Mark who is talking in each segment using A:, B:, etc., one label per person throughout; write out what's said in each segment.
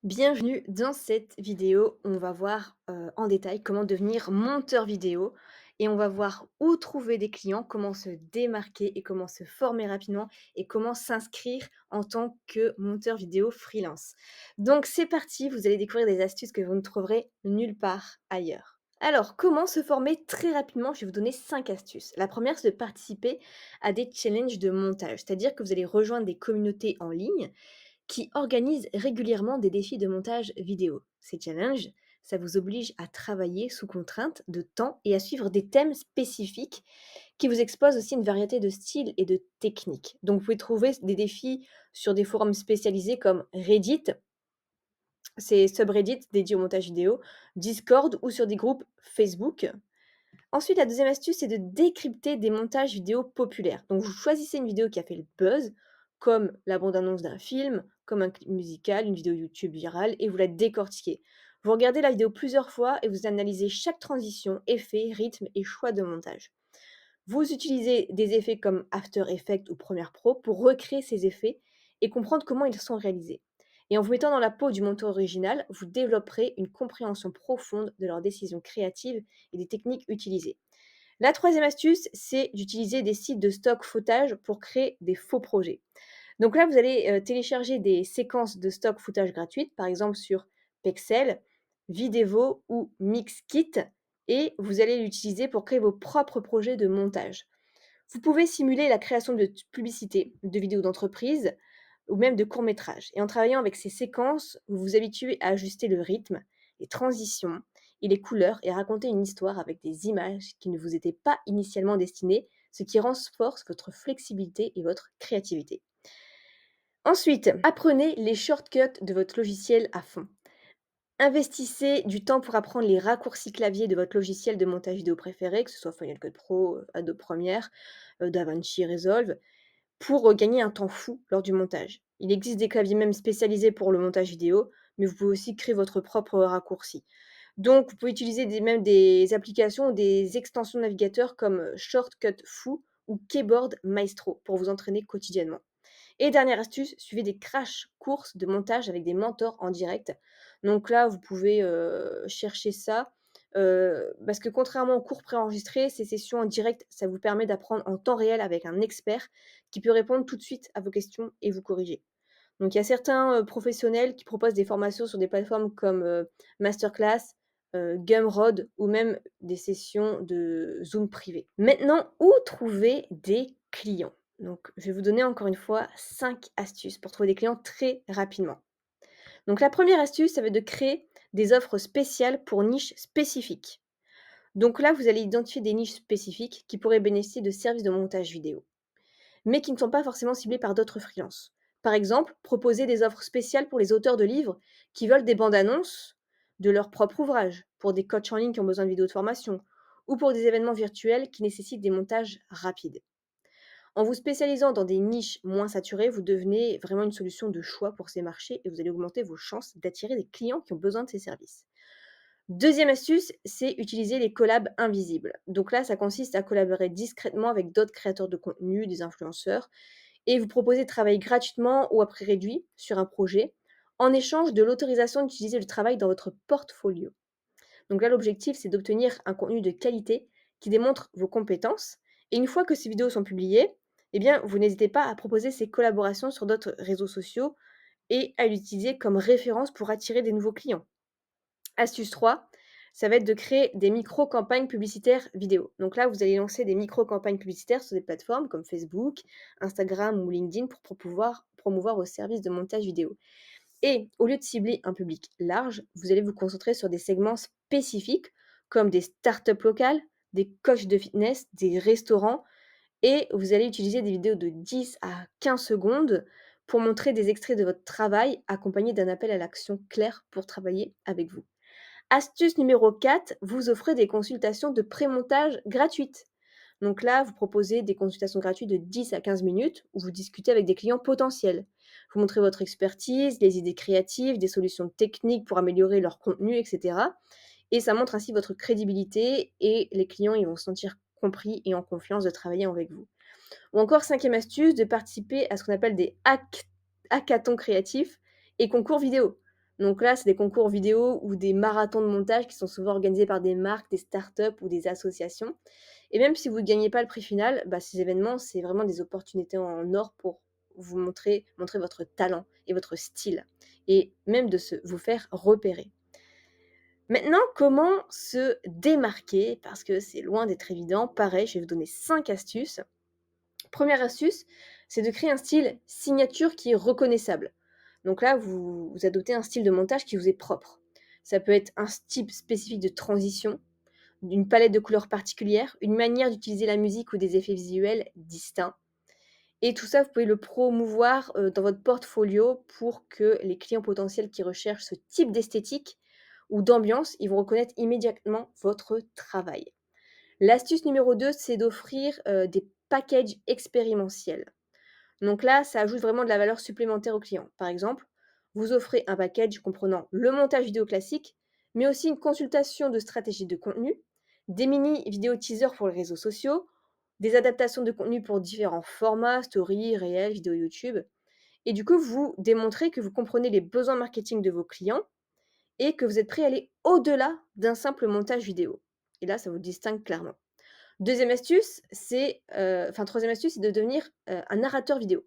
A: Bienvenue dans cette vidéo. On va voir en détail comment devenir monteur vidéo et on va voir où trouver des clients, comment se démarquer et comment se former rapidement et comment s'inscrire en tant que monteur vidéo freelance. Donc c'est parti, vous allez découvrir des astuces que vous ne trouverez nulle part ailleurs. Alors, comment se former très rapidement? Je vais vous donner 5 astuces. La première, c'est de participer à des challenges de montage, c'est-à-dire que vous allez rejoindre des communautés en ligne qui organise régulièrement des défis de montage vidéo. Ces challenges, ça vous oblige à travailler sous contrainte de temps et à suivre des thèmes spécifiques qui vous exposent aussi une variété de styles et de techniques. Donc vous pouvez trouver des défis sur des forums spécialisés comme Reddit, ces subreddits dédiés au montage vidéo, Discord ou sur des groupes Facebook. Ensuite, la deuxième astuce, c'est de décrypter des montages vidéo populaires. Donc, vous choisissez une vidéo qui a fait le buzz, comme la bande-annonce d'un film, comme un clip musical, une vidéo YouTube virale, et vous la décortiquez. Vous regardez la vidéo plusieurs fois et vous analysez chaque transition, effet, rythme et choix de montage. Vous utilisez des effets comme After Effects ou Premiere Pro pour recréer ces effets et comprendre comment ils sont réalisés. Et en vous mettant dans la peau du monteur original, vous développerez une compréhension profonde de leurs décisions créatives et des techniques utilisées. La troisième astuce, c'est d'utiliser des sites de stock footage pour créer des faux projets. Donc là, vous allez télécharger des séquences de stock footage gratuites, par exemple sur Pexel, Videvo ou Mixkit, et vous allez l'utiliser pour créer vos propres projets de montage. Vous pouvez simuler la création de publicités, de vidéos d'entreprise ou même de courts-métrages. Et en travaillant avec ces séquences, vous vous habituez à ajuster le rythme, les transitions et les couleurs et à raconter une histoire avec des images qui ne vous étaient pas initialement destinées, ce qui renforce votre flexibilité et votre créativité. Ensuite, apprenez les shortcuts de votre logiciel à fond. Investissez du temps pour apprendre les raccourcis clavier de votre logiciel de montage vidéo préféré, que ce soit Final Cut Pro, Adobe Premiere, DaVinci Resolve, pour gagner un temps fou lors du montage. Il existe des claviers même spécialisés pour le montage vidéo, mais vous pouvez aussi créer votre propre raccourci. Donc, vous pouvez utiliser même des applications ou des extensions de navigateur comme Shortcut Foo ou Keyboard Maestro pour vous entraîner quotidiennement. Et dernière astuce, suivez des crash courses de montage avec des mentors en direct. Donc là, vous pouvez, chercher ça, parce que contrairement aux cours préenregistrés, ces sessions en direct, ça vous permet d'apprendre en temps réel avec un expert qui peut répondre tout de suite à vos questions et vous corriger. Donc il y a certains, professionnels qui proposent des formations sur des plateformes comme, Masterclass, Gumroad ou même des sessions de Zoom privé. Maintenant, où trouver des clients? Donc je vais vous donner encore une fois 5 astuces pour trouver des clients très rapidement. Donc la première astuce, ça va être de créer des offres spéciales pour niches spécifiques. Donc là, vous allez identifier des niches spécifiques qui pourraient bénéficier de services de montage vidéo mais qui ne sont pas forcément ciblés par d'autres freelances. Par exemple, proposer des offres spéciales pour les auteurs de livres qui veulent des bandes annonces de leur propre ouvrage, pour des coachs en ligne qui ont besoin de vidéos de formation, ou pour des événements virtuels qui nécessitent des montages rapides. En vous spécialisant dans des niches moins saturées, vous devenez vraiment une solution de choix pour ces marchés et vous allez augmenter vos chances d'attirer des clients qui ont besoin de ces services. Deuxième astuce, c'est utiliser les collabs invisibles. Donc là, ça consiste à collaborer discrètement avec d'autres créateurs de contenu, des influenceurs, et vous proposer de travailler gratuitement ou à prix réduit sur un projet, en échange de l'autorisation d'utiliser le travail dans votre portfolio. Donc là, l'objectif, c'est d'obtenir un contenu de qualité qui démontre vos compétences. Et une fois que ces vidéos sont publiées, eh bien, vous n'hésitez pas à proposer ces collaborations sur d'autres réseaux sociaux et à l'utiliser comme référence pour attirer des nouveaux clients. Astuce 3, ça va être de créer des micro-campagnes publicitaires vidéo. Donc là, vous allez lancer des micro-campagnes publicitaires sur des plateformes comme Facebook, Instagram ou LinkedIn pour pouvoir promouvoir vos services de montage vidéo. Et au lieu de cibler un public large, vous allez vous concentrer sur des segments spécifiques comme des startups locales, des coachs de fitness, des restaurants, et vous allez utiliser des vidéos de 10 à 15 secondes pour montrer des extraits de votre travail accompagnés d'un appel à l'action clair pour travailler avec vous. Astuce numéro 4, vous offrez des consultations de pré-montage gratuites. Donc là, vous proposez des consultations gratuites de 10 à 15 minutes où vous discutez avec des clients potentiels. Vous montrez votre expertise, les idées créatives, des solutions techniques pour améliorer leur contenu, etc. Et ça montre ainsi votre crédibilité et les clients ils vont se sentir compris et en confiance de travailler avec vous. Ou encore, cinquième astuce, de participer à ce qu'on appelle des hackathons créatifs et concours vidéo. Donc là, c'est des concours vidéo ou des marathons de montage qui sont souvent organisés par des marques, des startups ou des associations. Et même si vous ne gagnez pas le prix final, bah, ces événements, c'est vraiment des opportunités en or pour vous montrer votre talent et votre style et même vous faire repérer. Maintenant, comment se démarquer? Parce que c'est loin d'être évident. Pareil, je vais vous donner 5 astuces. Première astuce, c'est de créer un style signature qui est reconnaissable. Donc là, vous adoptez un style de montage qui vous est propre. Ça peut être un type spécifique de transition, une palette de couleurs particulière, une manière d'utiliser la musique ou des effets visuels distincts. Et tout ça, vous pouvez le promouvoir dans votre portfolio pour que les clients potentiels qui recherchent ce type d'esthétique ou d'ambiance, ils vont reconnaître immédiatement votre travail. L'astuce numéro 2, c'est d'offrir des packages expérimentiels. Donc là, ça ajoute vraiment de la valeur supplémentaire aux clients. Par exemple, vous offrez un package comprenant le montage vidéo classique, mais aussi une consultation de stratégie de contenu, des mini vidéos teasers pour les réseaux sociaux, des adaptations de contenu pour différents formats, stories, réels, vidéos YouTube. Et du coup, vous démontrez que vous comprenez les besoins marketing de vos clients et que vous êtes prêt à aller au-delà d'un simple montage vidéo. Et là, ça vous distingue clairement. Deuxième astuce, troisième astuce, c'est de devenir un narrateur vidéo.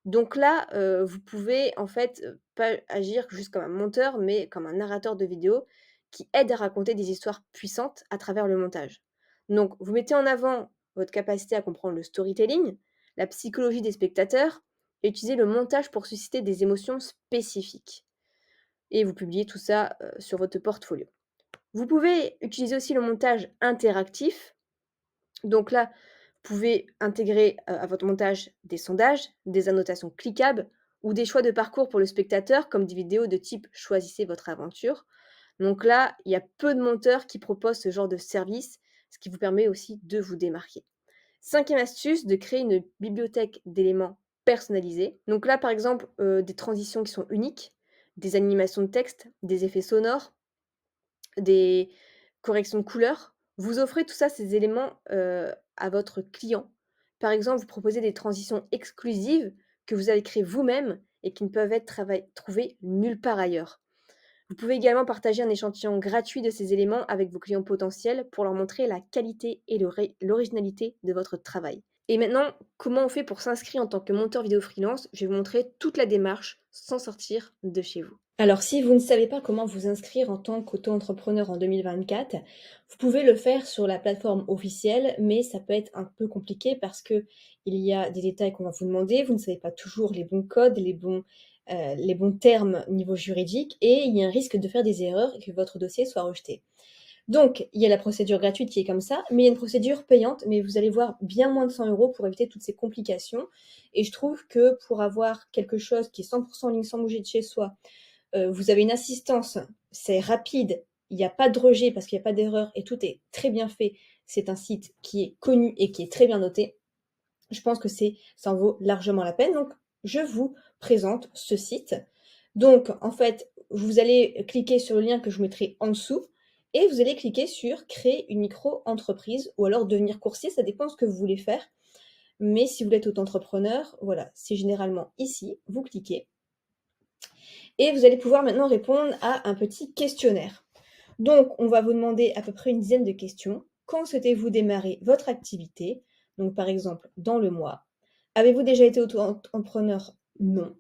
A: Donc là, vous pouvez en fait, pas agir juste comme un monteur, mais comme un narrateur de vidéo qui aide à raconter des histoires puissantes à travers le montage. Donc vous mettez en avant votre capacité à comprendre le storytelling, la psychologie des spectateurs et utilisez le montage pour susciter des émotions spécifiques et vous publiez tout ça, sur votre portfolio. Vous pouvez utiliser aussi le montage interactif. Donc là, vous pouvez intégrer, à votre montage des sondages, des annotations cliquables ou des choix de parcours pour le spectateur, comme des vidéos de type «Choisissez votre aventure». Donc là, il y a peu de monteurs qui proposent ce genre de service, ce qui vous permet aussi de vous démarquer. Cinquième astuce, de créer une bibliothèque d'éléments personnalisés. Donc là, par exemple, des transitions qui sont uniques, des animations de texte, des effets sonores, des corrections de couleurs. Vous offrez tout ça, ces éléments, à votre client. Par exemple, vous proposez des transitions exclusives que vous avez créées vous-même et qui ne peuvent être trouvées nulle part ailleurs. Vous pouvez également partager un échantillon gratuit de ces éléments avec vos clients potentiels pour leur montrer la qualité et l'originalité de votre travail. Et maintenant, comment on fait pour s'inscrire en tant que monteur vidéo freelance? Je vais vous montrer toute la démarche sans sortir de chez vous. Alors, si vous ne savez pas comment vous inscrire en tant qu'auto-entrepreneur en 2024, vous pouvez le faire sur la plateforme officielle, mais ça peut être un peu compliqué parce que il y a des détails qu'on va vous demander. Vous ne savez pas toujours les bons codes, les bons termes niveau juridique, et il y a un risque de faire des erreurs et que votre dossier soit rejeté. Donc, il y a la procédure gratuite qui est comme ça, mais il y a une procédure payante, mais vous allez voir bien moins de 100 € pour éviter toutes ces complications. Et je trouve que pour avoir quelque chose qui est 100% en ligne sans bouger de chez soi, vous avez une assistance, c'est rapide, il n'y a pas de rejet parce qu'il n'y a pas d'erreur et tout est très bien fait. C'est un site qui est connu et qui est très bien noté. Je pense que ça en vaut largement la peine. Donc, je vous présente ce site. Donc, en fait, vous allez cliquer sur le lien que je vous mettrai en dessous et vous allez cliquer sur créer une micro-entreprise ou alors devenir coursier, ça dépend de ce que vous voulez faire. Mais si vous êtes auto-entrepreneur, voilà, c'est généralement ici, vous cliquez et vous allez pouvoir maintenant répondre à un petit questionnaire. Donc, on va vous demander à peu près une dizaine de questions. Quand souhaitez-vous démarrer votre activité? Donc, par exemple, dans le mois. Avez-vous déjà été auto-entrepreneur? Non.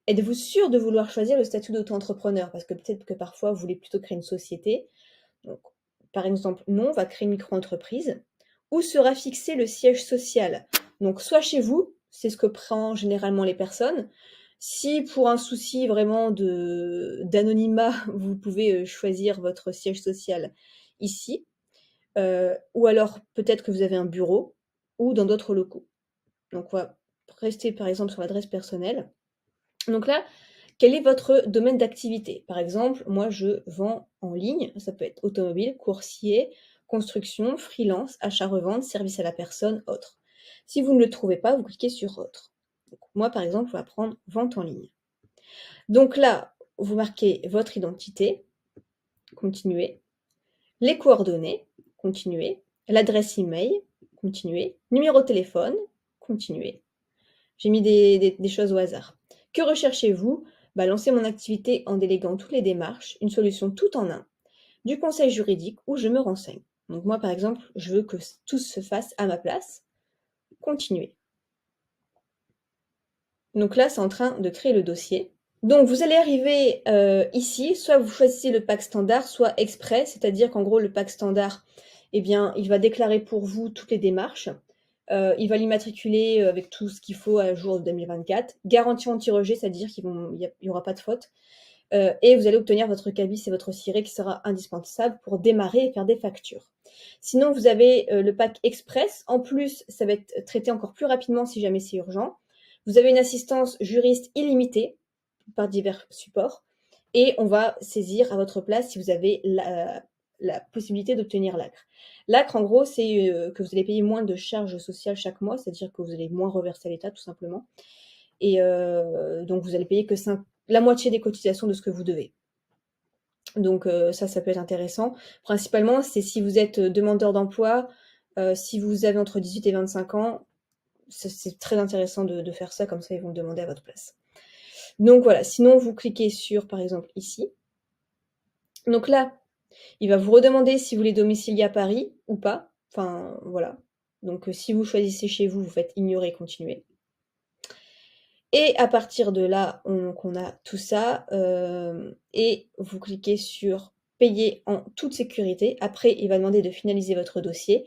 A: Êtes-vous sûr de vouloir choisir le statut d'auto-entrepreneur? Parce que peut-être que parfois, vous voulez plutôt créer une société. Donc, par exemple, non, on va créer une micro-entreprise. Où sera fixé le siège social? Donc, soit chez vous, c'est ce que prennent généralement les personnes. Si pour un souci vraiment d'anonymat, vous pouvez choisir votre siège social ici, ou alors peut-être que vous avez un bureau ou dans d'autres locaux. Donc, on va rester par exemple sur l'adresse personnelle. Donc là, quel est votre domaine d'activité? Par exemple, moi je vends en ligne, ça peut être automobile, coursier, construction, freelance, achat-revente, service à la personne, autre. Si vous ne le trouvez pas, vous cliquez sur autre. Donc, moi par exemple, on va prendre vente en ligne. Donc là, vous marquez votre identité, continuez, les coordonnées, continuez, l'adresse email, continuez, numéro de téléphone, continuez. J'ai mis des choses au hasard. Que recherchez-vous? Lancer mon activité en déléguant toutes les démarches, une solution tout en un, du conseil juridique où je me renseigne. Donc moi, par exemple, je veux que tout se fasse à ma place. Continuer. Donc là, c'est en train de créer le dossier. Donc vous allez arriver ici, soit vous choisissez le pack standard, soit express, c'est-à-dire qu'en gros, le pack standard, eh bien, il va déclarer pour vous toutes les démarches. Il va l'immatriculer avec tout ce qu'il faut à jour de 2024. Garantie anti-rejet, c'est-à-dire qu'il n'y aura pas de faute. Et vous allez obtenir votre cabis et votre ciré qui sera indispensable pour démarrer et faire des factures. Sinon, vous avez le pack express. En plus, ça va être traité encore plus rapidement si jamais c'est urgent. Vous avez une assistance juriste illimitée par divers supports. Et on va saisir à votre place si vous avez la possibilité d'obtenir l'ACRE. L'ACRE, en gros, c'est que vous allez payer moins de charges sociales chaque mois, c'est-à-dire que vous allez moins reverser à l'État, tout simplement. Et donc, vous allez payer que la moitié des cotisations de ce que vous devez. Donc ça peut être intéressant. Principalement, c'est si vous êtes demandeur d'emploi, si vous avez entre 18 et 25 ans, c'est très intéressant de faire ça, comme ça ils vont le demander à votre place. Donc voilà, sinon vous cliquez sur, par exemple, ici. Donc là, il va vous redemander si vous voulez domicilier à Paris ou pas. Enfin, voilà. Donc si vous choisissez chez vous, vous faites ignorer, continuer. Et à partir de là, on a tout ça, et vous cliquez sur payer en toute sécurité. Après, il va demander de finaliser votre dossier,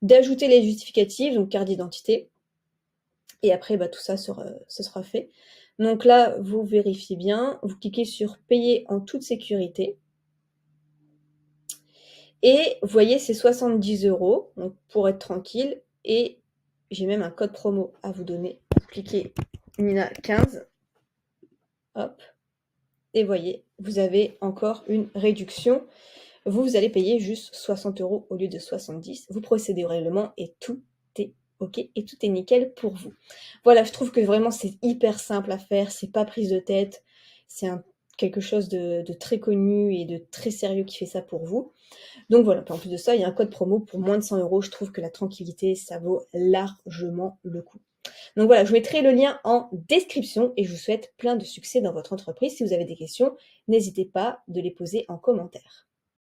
A: d'ajouter les justificatifs, donc carte d'identité. Et après, tout ça ce sera fait. Donc là, vous vérifiez bien, vous cliquez sur payer en toute sécurité. Et vous voyez, c'est 70 €, donc pour être tranquille. Et j'ai même un code promo à vous donner. Cliquez Nina 15. Hop. Et voyez, vous avez encore une réduction. Vous allez payer juste 60 € au lieu de 70. Vous procédez au règlement et tout est OK et tout est nickel pour vous. Voilà, je trouve que vraiment c'est hyper simple à faire, c'est pas prise de tête, c'est quelque chose de très connu et de très sérieux qui fait ça pour vous. Donc voilà, en plus de ça, il y a un code promo pour moins de 100 €. Je trouve que la tranquillité, ça vaut largement le coup. Donc voilà, je mettrai le lien en description et je vous souhaite plein de succès dans votre entreprise. Si vous avez des questions, n'hésitez pas de les poser en commentaire.